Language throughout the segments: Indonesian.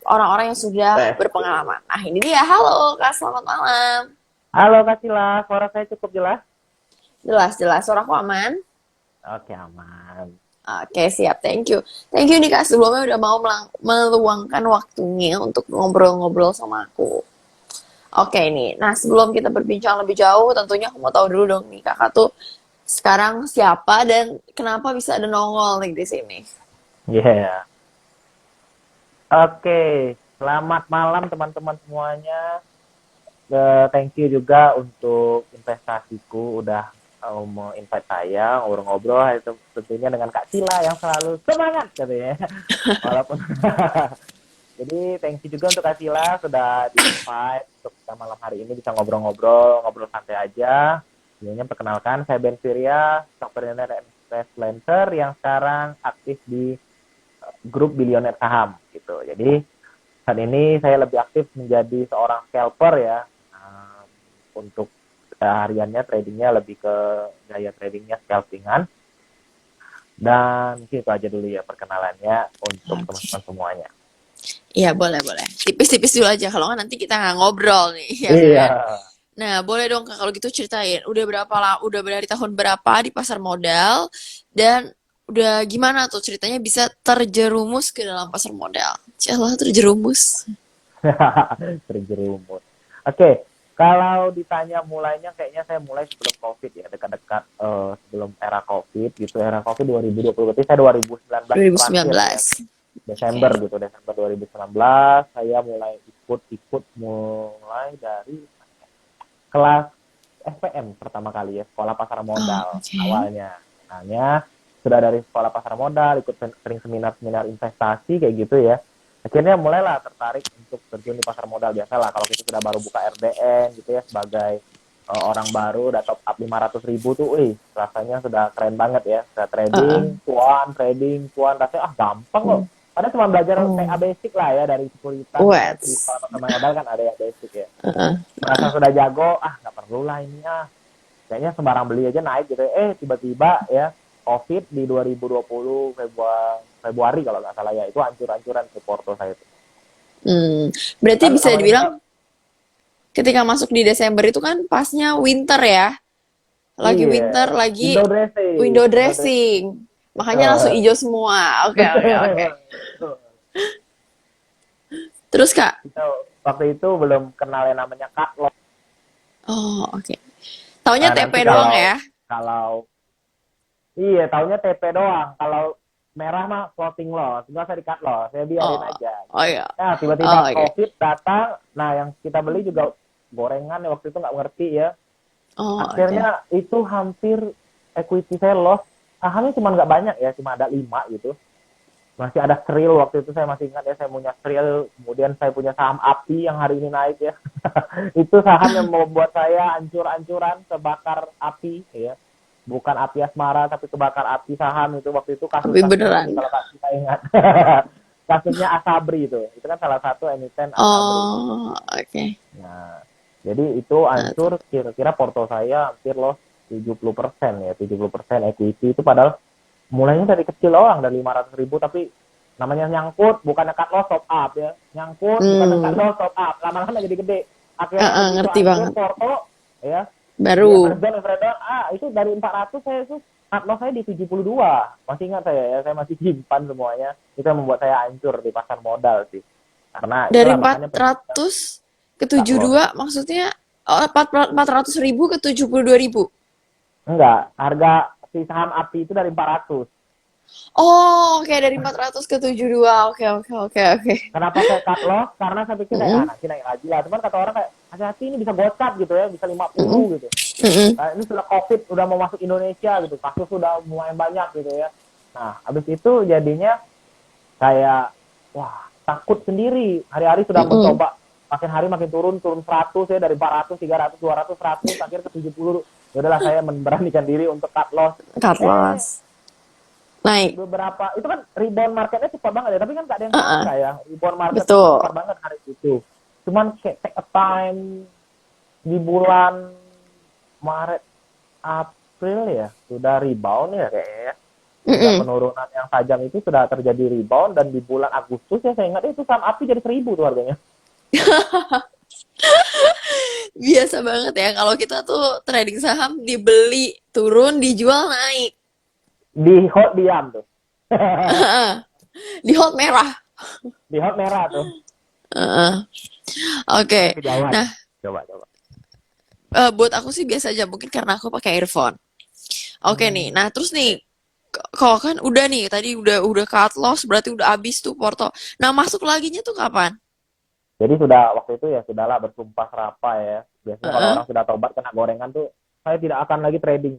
orang-orang yang sudah Tes. berpengalaman. Nah, ini dia. Halo, Kak. Selamat malam. Halo Kak Sila, suara saya cukup jelas? Jelas-jelas. Suaraku aman? Oke, aman. Oke, siap. Thank you. Thank you nih, Kak. Sebelumnya udah mau meluangkan waktunya untuk ngobrol-ngobrol sama aku. Oke, nih. Nah, sebelum kita berbincang lebih jauh, tentunya aku mau tahu dulu dong nih, Kakak tuh sekarang siapa dan kenapa bisa ada nongol nih di sini. Iya. Oke, selamat malam teman-teman semuanya. Thank you juga untuk investasiku udah mau invite saya ngobrol-ngobrol itu tentunya dengan Kak Sila yang selalu semangat katanya. Walaupun jadi thank you juga untuk Kak Sila sudah di-invite untuk kita malam hari ini bisa ngobrol-ngobrol, ngobrol santai aja. Sebelumnya perkenalkan saya Ben Surya, software dan freelancer yang sekarang aktif di grup bilioner saham gitu. Jadi saat ini saya lebih aktif menjadi seorang scalper ya. Untuk hariannya tradingnya lebih ke gaya tradingnya scalpingan. Dan mungkin itu aja dulu ya perkenalannya untuk Oke. teman-teman semuanya. Iya, boleh-boleh. Tipis-tipis dulu aja, kalau nggak nanti kita nggak ngobrol nih, ya Iya. kan? Nah, boleh dong Kak kalau gitu ceritain, udah dari tahun berapa di pasar modal, dan udah gimana tuh ceritanya bisa terjerumus ke dalam pasar modal? Cialah, terjerumus. Terjerumus. Oke, kalau ditanya mulainya kayaknya saya mulai sebelum COVID ya, dekat-dekat sebelum era COVID gitu, era COVID 2020, berarti saya 2019 terakhir ya, 2019. Desember Oke. gitu, Desember 2019 saya mulai ikut mulai dari kelas SPM pertama kali ya, sekolah pasar Oh, modal oke. awalnya. Kenalnya sudah dari sekolah pasar modal, ikut sering seminar-seminar investasi kayak gitu ya. Akhirnya mulailah tertarik untuk terjun di pasar modal. Biasalah kalau kita sudah baru buka RDN gitu ya sebagai orang baru udah top up 500.000 tuh, rasanya sudah keren banget ya. Sudah Heeh. trading, cuan, rasanya gampang kok. Hmm. Padahal cuma belajar TA Oh, basic lah ya dari sekuritas gitu ya. Di what? sekolah pasar modal kan ada yang basic ya. Heeh. Merasa sudah jago, nggak perlu lah ini kayaknya sembarang beli aja naik gitu. Tiba-tiba ya COVID di 2020 Februari kalau nggak salah ya, itu hancur-hancuran ke Porto saya itu. Hmm. Berarti Kan bisa namanya juga dibilang ketika masuk di Desember itu kan pasnya winter ya? Lagi iya, winter, lagi window dressing, window window dressing. dressing. Makanya langsung Betul. hijau semua. Oke, oke, oke. Betul. Terus Kak? Itu waktu itu belum kenal yang namanya cut loss. Oh, oke. Taunya TP Nanti doang kalau ya? kalau iya, taunya TP doang. Kalau merah mah floating loss, nggak usah di cut loss, saya biarin Oh, aja. oh ya. Nah, tiba-tiba Oh, oke. COVID datang, nah yang kita beli juga gorengan ya, waktu itu nggak ngerti ya. Oh, oke. Akhirnya itu hampir equity saya loss. Sahamnya cuma nggak banyak ya, cuma ada 5 gitu. Masih ada Skrill waktu itu saya masih ingat ya, saya punya Skrill, kemudian saya punya saham API yang hari ini naik ya. Itu saham yang membuat saya ancur-ancuran, kebakar api ya. Bukan api asmara tapi kebakar api saham itu waktu itu Tapi kasus-kasusnya beneran. ini kalau kita ingat. Kasusnya Asabri itu. Itu kan salah satu emiten Asabri. Oh, oke. Nah, jadi itu Nah, hancur kira-kira porto saya hampir loss 70% ya, 70% equity itu padahal mulainya dari kecil orang dari 500.000 tapi namanya nyangkut bukan cut loss top up ya, nyangkut bukan cut hmm, loss top up lama-lama jadi gede. Akhirnya begitu ngerti hancur banget. porto ya, di Baru. Evergrande itu dari 400 saya itu cut loss saya di 72, masih ingat saya ya, saya masih simpan semuanya. Itu yang membuat saya hancur di pasar modal sih, karena Dari itulah makanya penting 400 ke cut loss. 72 maksudnya 400.000 ke 72.000. Enggak, harga si saham api itu dari 400. Oh, oke, dari 400 ke 72. Oke, oke, oke, oke. Kenapa saya cut loss? Karena saya pikir Mm-mm, nanti naik lagi lah. Cuman kata orang kayak hati-hati ini bisa gocap gitu ya, bisa mm-mm, 50 gitu. mm-mm. Nah, ini sudah COVID, udah mau masuk Indonesia gitu, kasus sudah lumayan banyak gitu ya. Nah, habis itu jadinya kayak wah takut sendiri. Hari-hari sudah Mm-mm. mencoba, makin hari makin turun, turun 100 ya, dari 400, 300, 200, 100, akhir ke 70. Ya udahlah saya memberanikan diri untuk cut loss. Cut Eh, loss. Naik. beberapa itu kan rebound marketnya cepat banget ya, tapi kan gak ada yang Uh-uh. sangka ya rebound market itu Betul. cepat banget hari itu. Cuman kayak take a time di bulan Maret April ya sudah rebound ya kayaknya ya. sejak Mm-mm. penurunan yang tajam itu sudah terjadi rebound, dan di bulan Agustus ya saya ingat itu saham API jadi 1.000 tuh harganya. Biasa banget ya kalau kita tuh trading saham dibeli turun dijual naik. Di hold diam tuh. Di hold merah. Di hold merah tuh. Heeh. Oke. Saya kejauhan. Nah, Coba. buat aku sih biasa aja mungkin karena aku pakai earphone. Oke nih. Hmm. Nah, terus nih kalau kan udah nih tadi udah cut loss berarti udah habis tuh Porto. Nah, masuk laginya tuh kapan? Jadi sudah waktu itu ya sudahlah bersumpah serapah ya. Biasanya kalau Heeh. orang sudah tobat kena gorengan tuh, saya tidak akan lagi trading.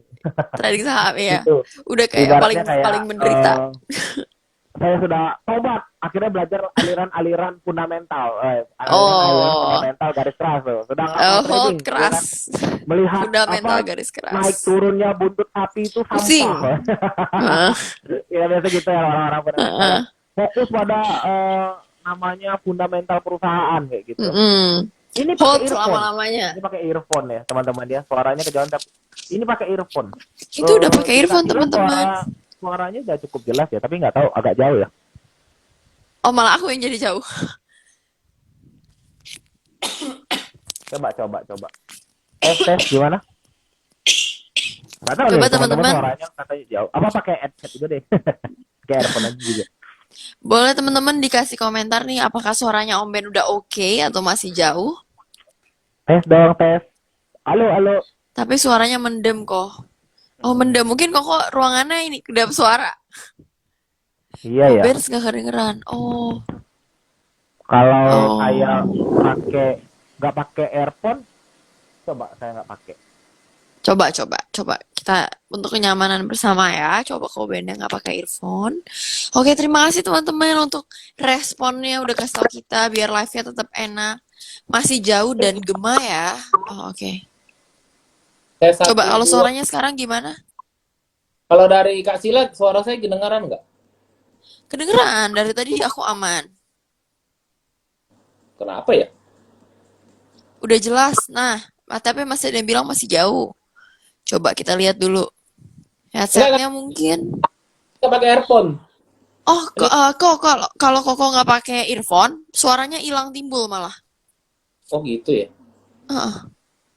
Trading saham ya. Itu Udah kayak paling ibaratnya kayak paling menderita. saya sudah tobat, akhirnya belajar aliran-aliran fundamental, aliran-aliran Oh, fundamental garis keras tuh. Sudah nggak mau hold trading, ya kan? keras. Melihat Fundamental apa garis naik keras. turunnya buntut api itu Pusing. sampah. Heeh. Ya biasa gitu ya orang-orang fundamental ya. Heeh. Fokus pada namanya fundamental perusahaan kayak gitu. Mm-mm. Ini pakai Hold earphone. selama-lamanya. Ini pakai earphone ya, teman-teman ya. Suaranya kejauhan tapi ini pakai earphone. Itu udah pakai Saya earphone kira teman-teman. suaranya udah cukup jelas ya, tapi nggak tahu agak jauh ya. Oh malah aku yang jadi jauh. Coba. Tes gimana? Nggak tahu nih Coba teman-teman teman-teman. suaranya katanya jauh. Apa pakai headset juga deh? Pakai earphone aja juga. Boleh teman-teman dikasih komentar nih apakah suaranya Om Ben udah oke atau masih jauh. Tes dong, tes. Halo. Tapi suaranya mendem kok. Oh mendem. Mungkin kok ruangannya ini kedap suara. Iya Oh ya. Ben nggak kedengeran. Oh. Kalau saya Oh. pakai nggak pakai earphone, coba saya nggak pakai. Coba. Kita untuk kenyamanan bersama ya. Coba kalau Ben nggak pakai earphone. Oke, terima kasih teman-teman untuk responnya udah kasih tau kita biar live-nya tetap enak. Masih jauh dan gema ya. Oh, oke. Saya Coba satu kalau dua. suaranya sekarang gimana? Kalau dari Kak Sila, suara saya kedengaran nggak? Kedengeran dari tadi aku aman. Kenapa ya? Udah jelas. Nah, tapi masih ada yang bilang masih jauh. Coba kita lihat dulu. Enggak, Headsetnya mungkin. kita pakai earphone. Oh, Ini, kok kalau Koko nggak pakai earphone, suaranya hilang timbul malah. oh gitu ya. Heeh,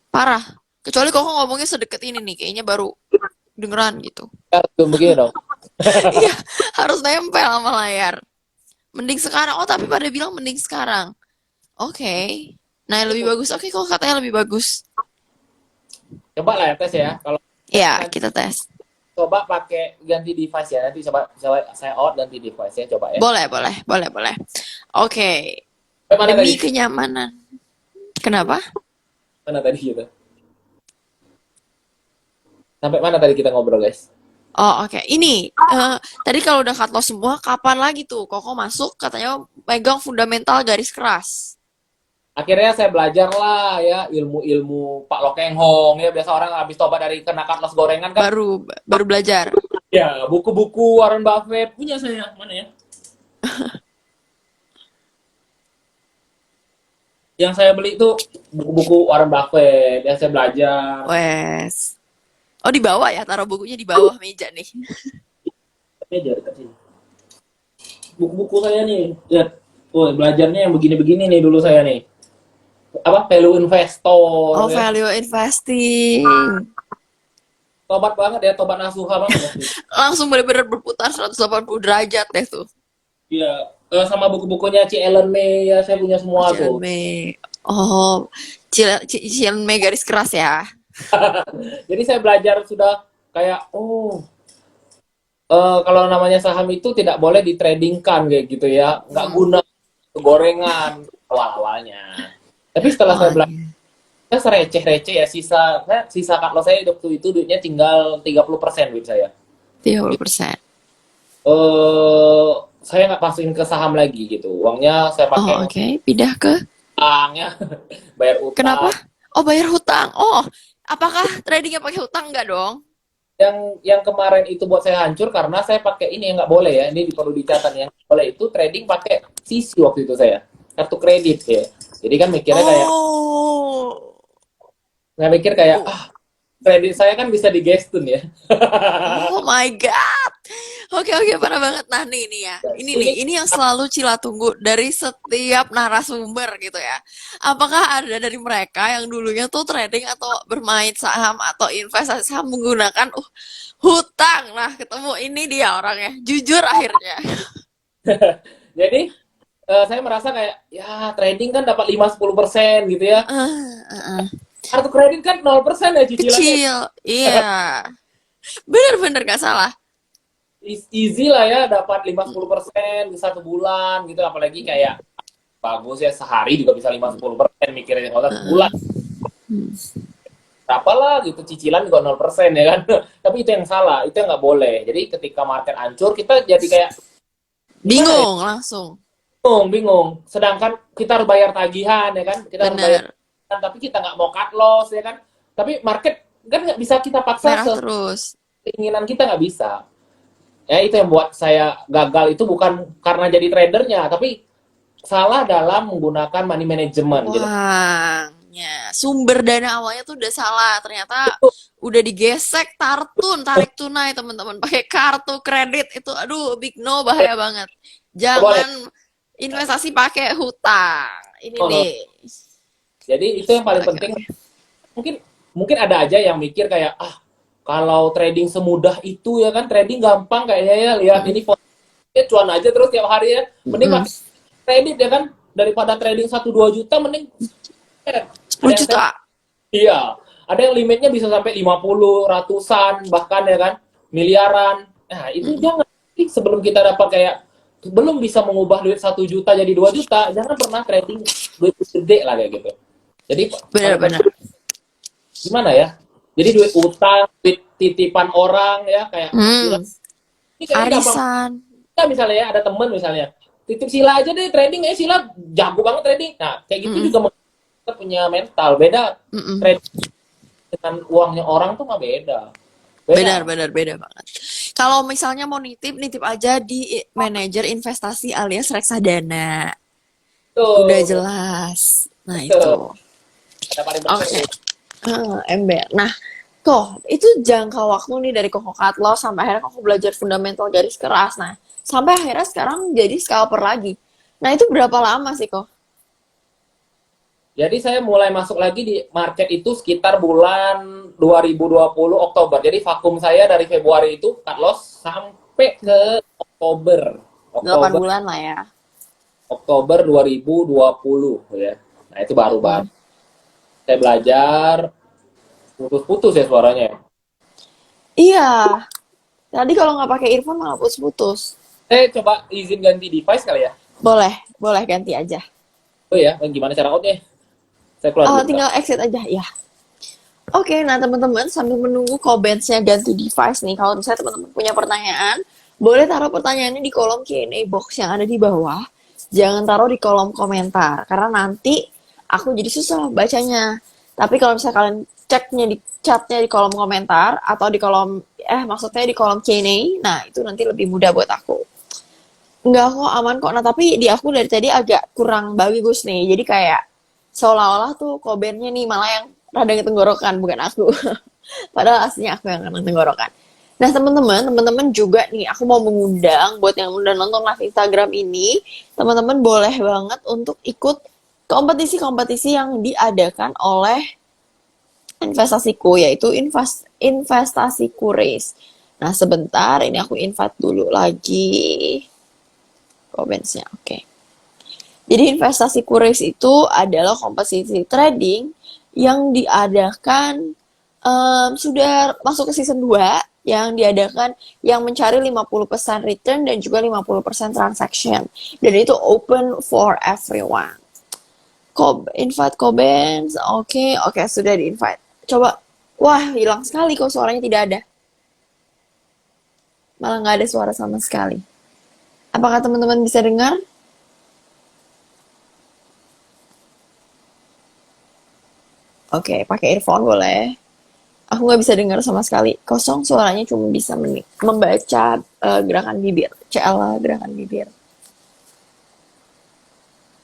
parah. Kecuali Koko ngomongnya sedekat ini nih, kayaknya baru dengeran gitu. Ya, tuh begini dong. Iya, harus nempel sama layar. Mending sekarang. Oh, tapi pada bilang mending sekarang. Oke. Nah, lebih bagus. Oke, kok katanya lebih bagus. Coba lah ya tes ya. Kalau Ya, nanti kita tes. coba pakai ganti device ya. Nanti coba saya out ganti device ya. Coba ya. Boleh. Oke. Sampai mana tadi? Demi kenyamanan. Kenapa? Mana tadi gitu? Sampai mana tadi kita ngobrol guys? Oh, oke. Ini, tadi kalau udah cut loss semua, kapan lagi tuh Koko masuk katanya pegang fundamental garis keras. Akhirnya saya belajar lah ya ilmu-ilmu Pak Lokeng Hong ya. Biasa orang habis tobat dari kena cut loss gorengan kan. Baru belajar. Ya, buku-buku Warren Buffett punya saya. Mana ya? Yang saya beli itu buku-buku Warren Buffett yang saya belajar. Wes. Oh, di bawah ya, taruh bukunya di bawah meja nih. Meja dekat sini. Buku-buku saya nih, lihat. Oh, belajarnya yang begini-begini nih dulu saya nih. Apa value investor Oh, ya. value investing. Tobat banget ya, tobat nasuha banget waktu itu. Langsung bener-bener berputar 180 derajat deh tuh. Iya, sama buku-bukunya Ci Ellen May ya, saya punya semua Cian tuh. Mei. Oh, Cian Mei garis keras ya. Jadi saya belajar sudah kayak kalau namanya saham itu tidak boleh ditradingkan kayak gitu ya, nggak guna gorengan awal-awalnya. Tapi setelah saya belajar, saya sereceh-receh ya, sisa kalau saya waktu itu duitnya tinggal 30% duit saya. 30%. Saya nggak masukin ke saham lagi gitu. Uangnya saya pakai Oh, oke. Pindah ke utang ya, bayar utang. kenapa? Oh, bayar hutang. Oh, apakah tradingnya pakai hutang nggak dong? Yang kemarin itu buat saya hancur karena saya pakai ini yang nggak boleh ya. Ini perlu dicatat, yang nggak boleh itu trading pakai CC waktu itu saya, kartu kredit ya. Jadi kan mikirnya kayak Oh. nggak mikir kayak kredit saya kan bisa digestun ya. Oh my God. Oke, oke, parah banget. Nah, nih ya. Ini nih, Ini ini yang selalu Cila tunggu dari setiap narasumber gitu ya. Apakah ada dari mereka yang dulunya tuh trading atau bermain saham atau investasi saham menggunakan hutang? Nah, ketemu ini dia orangnya. Jujur akhirnya. jadi saya merasa kayak ya trading kan dapat 5-10% gitu ya. Kartu kredit kan 0% ya cicilannya. Kecil. Iya. Bener-bener gak salah. Easy lah ya dapat 5-10% di 1 bulan gitu, apalagi kayak bagus ya sehari juga bisa 5-10% mikirnya kalau sebulan berapa lah gitu, cicilan juga 0% ya kan. Tapi itu yang salah, itu yang nggak boleh. Jadi ketika market hancur kita jadi kayak gimana ya, Bingung langsung. bingung. Sedangkan kita harus bayar tagihan ya kan, kita harus bayar Bener. tagihan, tapi kita nggak mau cut loss ya kan. Tapi market kan nggak bisa kita paksa Merah terus. keinginan kita, nggak bisa. Ya itu yang buat saya gagal, itu bukan karena jadi tradernya, tapi salah dalam menggunakan money management gitu. Uangnya, sumber dana awalnya tuh udah salah. Ternyata udah digesek tarik tunai teman-teman. Pakai kartu kredit itu, aduh, big no, bahaya banget. Boleh. Jangan investasi pakai hutang. Ini nih. Jadi itu yang paling Oke, penting. oke. Mungkin mungkin ada aja yang mikir kayak kalau trading semudah itu ya kan, trading gampang kayaknya ya, lihat ini cuan aja terus tiap hari ya. Mending pakai kredit ya kan, daripada trading 1-2 juta mending 10 juta. iya, ada yang limitnya bisa sampai 50, ratusan, bahkan ya kan, miliaran. Nah, itu jangan. Sebelum kita dapat kayak, belum bisa mengubah duit 1 juta jadi 2 juta, jangan pernah trading duit gede lah kayak gitu. Jadi, Benar-benar. gimana ya? Jadi duit utang, duit titipan orang ya, kayak, ini kayaknya gampang. Arisan. Ya, misalnya ya, ada temen misalnya, titip Sila aja deh trading, Sila jago banget trading. Nah, kayak gitu juga kita punya mental. Beda trading dengan uangnya orang tuh mah beda. Benar banget. Kalau misalnya mau nitip aja di manajer investasi alias reksadana. Tuh, Udah jelas. Nah, tuh. itu. Ada paling benar Oke. tuh. Ember. Nah, kok itu jangka waktu nih dari Koko Katlo sampai akhirnya Koko belajar fundamental garis keras. Nah, sampai akhirnya sekarang jadi scalper lagi. Nah, itu berapa lama sih, kok? Jadi saya mulai masuk lagi di market itu sekitar bulan 2020 Oktober. Jadi vakum saya dari Februari itu cut loss sampai ke Oktober. 8 bulan lah ya. Oktober 2020 ya. Nah, itu baru banget. Saya belajar, putus-putus ya suaranya. Iya. Tadi kalau nggak pakai earphone malah putus-putus. Saya coba izin ganti device kali ya. Boleh ganti aja. Oh ya, gimana cara outnya? Saya keluar dulu. Tinggal exit aja, ya. Oke, nah teman-teman sambil menunggu Kobensnya ganti device nih, kalau misalnya teman-teman punya pertanyaan, boleh taruh pertanyaannya di kolom Q&A box yang ada di bawah. Jangan taruh di kolom komentar, karena nanti aku jadi susah bacanya. Tapi kalau misalnya kalian ceknya di chatnya di kolom komentar, atau di kolom, maksudnya di kolom Q&A, nah itu nanti lebih mudah buat aku. Enggak kok, aman kok. Nah, tapi di aku dari tadi agak kurang bagus nih, jadi kayak seolah-olah tuh Kobennya nih malah yang radang tenggorokan, bukan aku. Padahal aslinya aku yang radang tenggorokan. Nah, teman-teman juga nih, aku mau mengundang buat yang udah nonton live Instagram ini, teman-teman boleh banget untuk ikut kompetisi-kompetisi yang diadakan oleh investasiku, yaitu investasiku race. Nah, sebentar, ini aku invite dulu lagi Kobensnya, oke. Jadi investasi Kures itu adalah kompetisi trading yang diadakan sudah masuk ke season 2 yang diadakan yang mencari 50% return dan juga 50% transaction. Dan itu open for everyone. Invite Kobens, oke, sudah di-invite. Coba, wah hilang sekali kok suaranya tidak ada. Malah nggak ada suara sama sekali. Apakah teman-teman bisa dengar? Oke, pakai earphone boleh. Aku nggak bisa dengar sama sekali. Kosong suaranya, cuma bisa membaca gerakan bibir. CL gerakan bibir.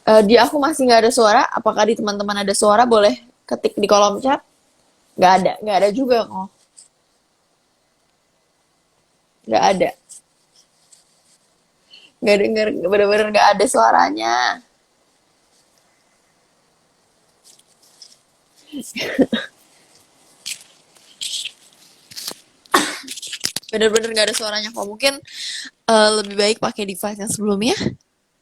Di aku masih nggak ada suara. Apakah di teman-teman ada suara? Boleh ketik di kolom chat. Nggak ada juga kok. Nggak ada. Nggak denger, bener-bener nggak ada suaranya. Bener-bener nggak ada suaranya kok. Mungkin lebih baik pakai device yang sebelumnya.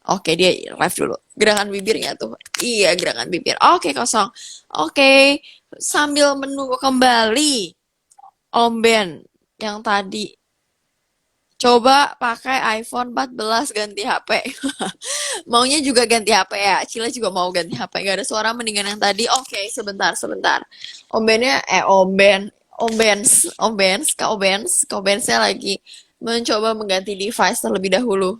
Oke, dia live dulu. Gerakan bibirnya tuh. Iya, gerakan bibir. Oke, kosong. Oke, sambil menunggu kembali Om Ben yang tadi. Coba pakai iPhone 14 ganti HP. Maunya juga ganti HP ya. Cila juga mau ganti HP. Gak ada suara mendingan yang tadi. Oke, sebentar, sebentar. Om Bennya, Om Ben. Om Bens, Om Bens, Kak Obens. Kak Obensnya lagi mencoba mengganti device terlebih dahulu.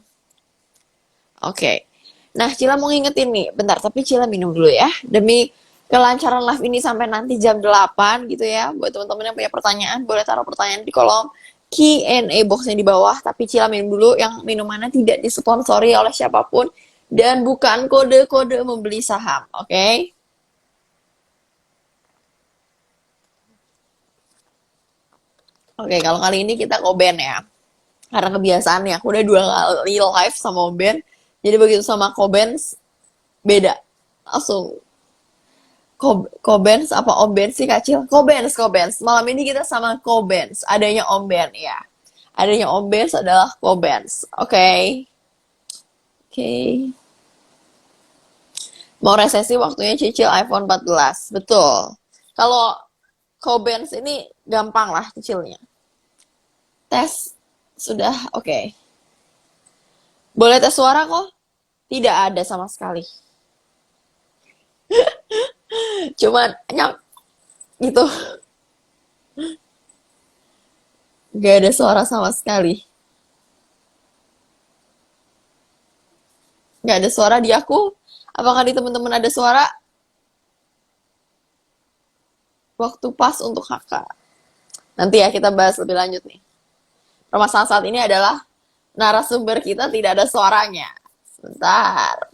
Oke. Nah, Cila mau ngingetin nih. Bentar, tapi Cila minum dulu ya. Demi kelancaran live ini sampai nanti jam 8 gitu ya. Buat teman-teman yang punya pertanyaan, boleh taruh pertanyaan di kolom Q&A box yang di bawah. Tapi Cila minum dulu yang minumannya tidak disponsori oleh siapapun. Dan bukan kode-kode membeli saham. Oke? Oke, kalau kali ini kita koben ya. Karena kebiasaan ya, aku udah 2 kali live sama Om Ben. Jadi begitu sama Kobens, beda. Langsung Kobens apa Om Ben sih kacil? Kobens, Kobens. Malam ini kita sama Kobens. Adanya Om Ben ya. Adanya Om Bens adalah Kobens. Oke. Oke. Mau resesi waktunya cicil iPhone 14. Betul. Kalau Kobens ini gampang lah cicilnya. Tes sudah oke. Boleh tes suara kok? Tidak ada sama sekali. Cuman nyam gitu. Gak ada suara sama sekali. Gak ada suara di aku. Apakah di teman-teman ada suara? Waktu pas untuk kakak. Nanti ya kita bahas lebih lanjut nih. Permasalahan saat ini adalah narasumber kita tidak ada suaranya. Sebentar.